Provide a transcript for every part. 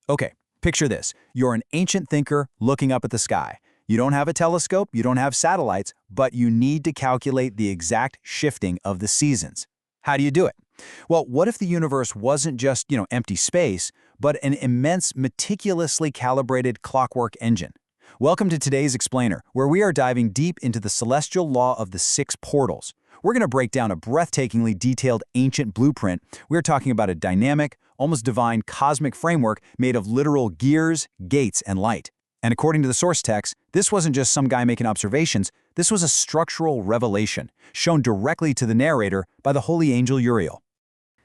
Okay, picture this. You're an ancient thinker looking up at the sky. You don't have a telescope, you don't have satellites, but you need to calculate the exact shifting of the seasons. How do you do it? Well, what if the universe wasn't just, empty space, but an immense, meticulously calibrated clockwork engine? Welcome to today's Explainer, where we are diving deep into the celestial law of the six portals. We're going to break down a breathtakingly detailed ancient blueprint. We're talking about a dynamic, almost divine cosmic framework made of literal gears, gates, and light. And according to the source text, this wasn't just some guy making observations, this was a structural revelation, shown directly to the narrator by the holy angel Uriel.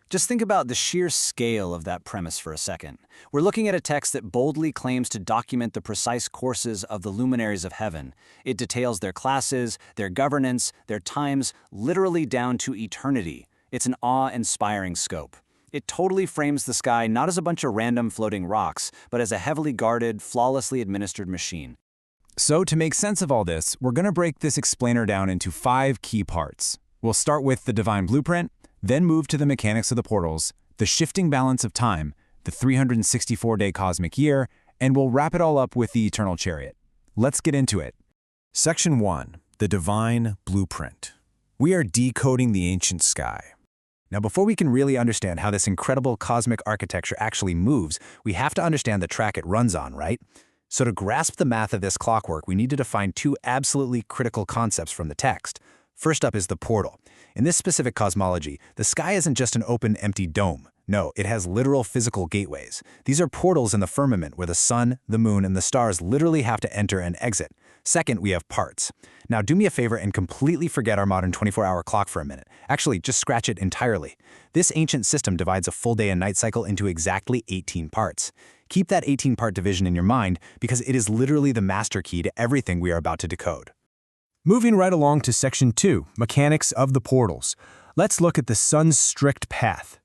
Just think about the sheer scale of that premise for a second. We're looking at a text that boldly claims to document the precise courses of the luminaries of heaven. It details their classes, their governance, their times, literally down to eternity. It's an awe-inspiring scope. It totally frames the sky not as a bunch of random floating rocks, but as a heavily guarded, flawlessly administered machine. So to make sense of all this, we're going to break this explainer down into 5 key parts. We'll start with the divine blueprint, then move to the mechanics of the portals, the shifting balance of time, the 364-day cosmic year, and we'll wrap it all up with the eternal chariot. Let's get into it. Section 1. The divine blueprint. We are decoding the ancient sky. Now, before we can really understand how this incredible cosmic architecture actually moves, we have to understand the track it runs on, right? So to grasp the math of this clockwork, we need to define 2 absolutely critical concepts from the text. First up is the portal. In this specific cosmology, the sky isn't just an open, empty dome. No, it has literal physical gateways. These are portals in the firmament where the sun, the moon, and the stars literally have to enter and exit. Second, we have parts. Now, do me a favor and completely forget our modern 24-hour clock for a minute. Actually, just scratch it entirely. This ancient system divides a full day and night cycle into exactly 18 parts. Keep that 18-part division in your mind because it is literally the master key to everything we are about to decode. Moving right along to Section 2, Mechanics of the Portals. Let's look at the sun's strict path.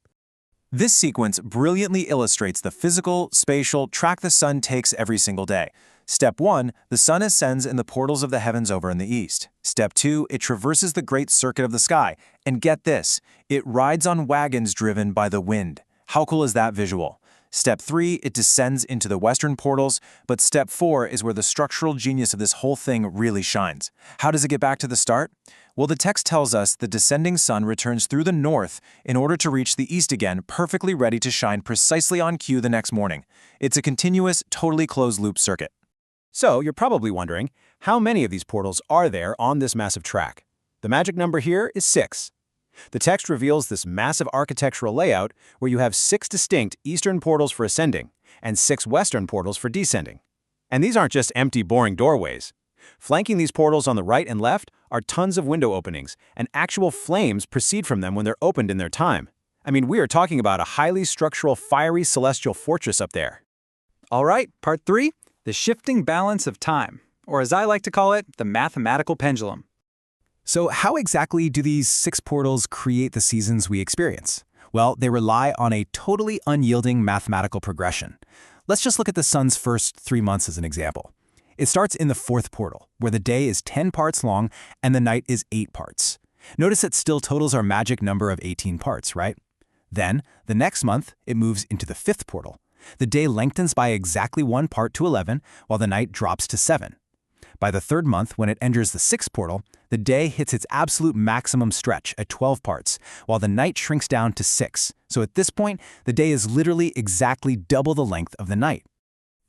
This sequence brilliantly illustrates the physical, spatial track the sun takes every single day. Step 1, the sun ascends in the portals of the heavens over in the east. Step 2, it traverses the great circuit of the sky. And get this, it rides on wagons driven by the wind. How cool is that visual? Step 3, it descends into the western portals, but Step 4 is where the structural genius of this whole thing really shines. How does it get back to the start? Well, the text tells us the descending sun returns through the north in order to reach the east again, perfectly ready to shine precisely on cue the next morning. It's a continuous, totally closed-loop circuit. So, you're probably wondering, how many of these portals are there on this massive track? The magic number here is 6. The text reveals this massive architectural layout where you have 6 distinct eastern portals for ascending and 6 western portals for descending. And these aren't just empty, boring doorways. Flanking these portals on the right and left are tons of window openings, and actual flames proceed from them when they're opened in their time. I mean, we are talking about a highly structural, fiery celestial fortress up there. All right, part 3, the shifting balance of time, or as I like to call it, the mathematical pendulum. So how exactly do these 6 portals create the seasons we experience? Well, they rely on a totally unyielding mathematical progression. Let's just look at the sun's first 3 months as an example. It starts in the 4th portal, where the day is 10 parts long and the night is 8 parts. Notice it still totals our magic number of 18 parts, right? Then, the next month, it moves into the 5th portal. The day lengthens by exactly 1 part to 11, while the night drops to 7. By the 3rd month, when it enters the 6th portal, the day hits its absolute maximum stretch at 12 parts, while the night shrinks down to 6. So at this point, the day is literally exactly double the length of the night.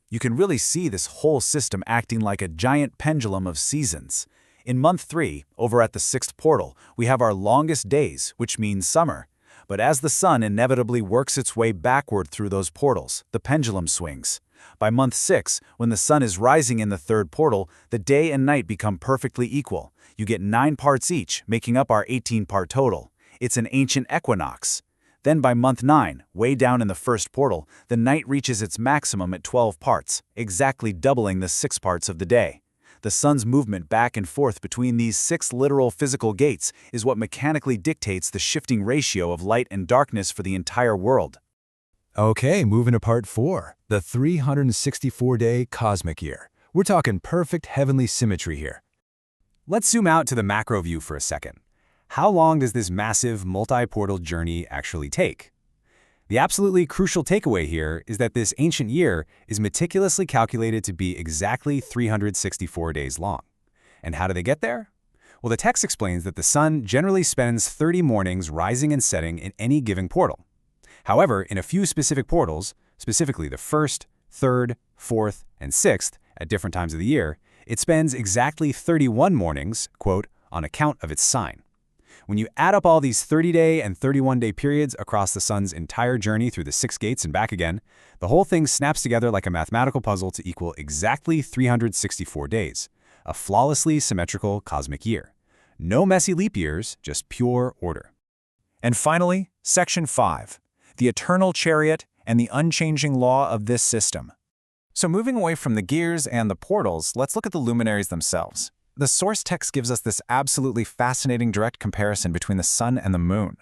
You can really see this whole system acting like a giant pendulum of seasons. In month 3, over at the 6th portal, we have our longest days, which means summer. But as the sun inevitably works its way backward through those portals, the pendulum swings. By month 6, when the sun is rising in the 3rd portal, the day and night become perfectly equal. You get 9 parts each, making up our 18-part total. It's an ancient equinox. Then by month 9, way down in the 1st portal, the night reaches its maximum at 12 parts, exactly doubling the 6 parts of the day. The sun's movement back and forth between these 6 literal physical gates is what mechanically dictates the shifting ratio of light and darkness for the entire world. Okay, moving to part 4, the 364-day cosmic year. We're talking perfect heavenly symmetry here. Let's zoom out to the macro view for a second. How long does this massive multi-portal journey actually take? The absolutely crucial takeaway here is that this ancient year is meticulously calculated to be exactly 364 days long. And how do they get there? Well, the text explains that the sun generally spends 30 mornings rising and setting in any given portal. However, in a few specific portals, specifically the 1st, 3rd, 4th, and 6th, at different times of the year, it spends exactly 31 mornings, quote, on account of its sign. When you add up all these 30-day and 31-day periods across the sun's entire journey through the 6 gates and back again, the whole thing snaps together like a mathematical puzzle to equal exactly 364 days, a flawlessly symmetrical cosmic year. No messy leap years, just pure order. And finally, Section 5, the eternal chariot and the unchanging law of this system. So moving away from the gears and the portals, let's look at the luminaries themselves. The source text gives us this absolutely fascinating direct comparison between the sun and the moon.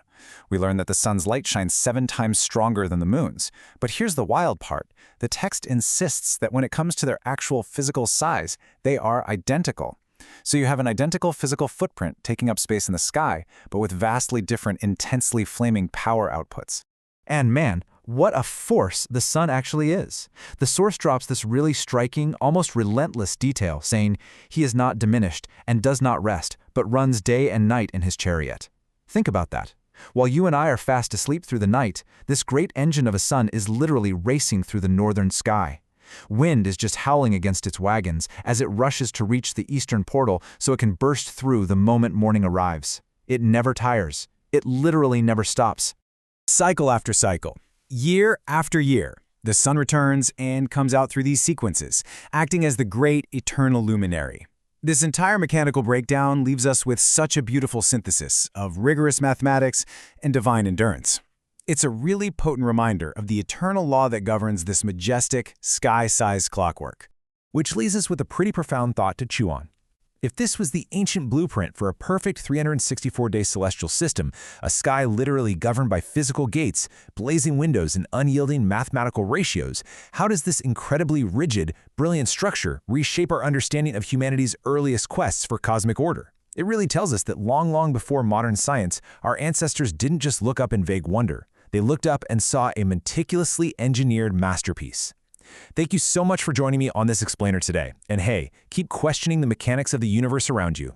We learn that the sun's light shines 7 times stronger than the moon's. But here's the wild part. The text insists that when it comes to their actual physical size, they are identical. So you have an identical physical footprint taking up space in the sky, but with vastly different, intensely flaming power outputs. And man, what a force the sun actually is. The source drops this really striking, almost relentless detail, saying, "He is not diminished and does not rest, but runs day and night in his chariot." Think about that. While you and I are fast asleep through the night, this great engine of a sun is literally racing through the northern sky. Wind is just howling against its wagons as it rushes to reach the eastern portal so it can burst through the moment morning arrives. It never tires. It literally never stops. Cycle after cycle, year after year, the sun returns and comes out through these sequences, acting as the great eternal luminary. This entire mechanical breakdown leaves us with such a beautiful synthesis of rigorous mathematics and divine endurance. It's a really potent reminder of the eternal law that governs this majestic, sky-sized clockwork. Which leaves us with a pretty profound thought to chew on. If this was the ancient blueprint for a perfect 364-day celestial system, a sky literally governed by physical gates, blazing windows, and unyielding mathematical ratios, how does this incredibly rigid, brilliant structure reshape our understanding of humanity's earliest quests for cosmic order? It really tells us that long before modern science, our ancestors didn't just look up in vague wonder. They looked up and saw a meticulously engineered masterpiece. Thank you so much for joining me on this explainer today. And hey, keep questioning the mechanics of the universe around you.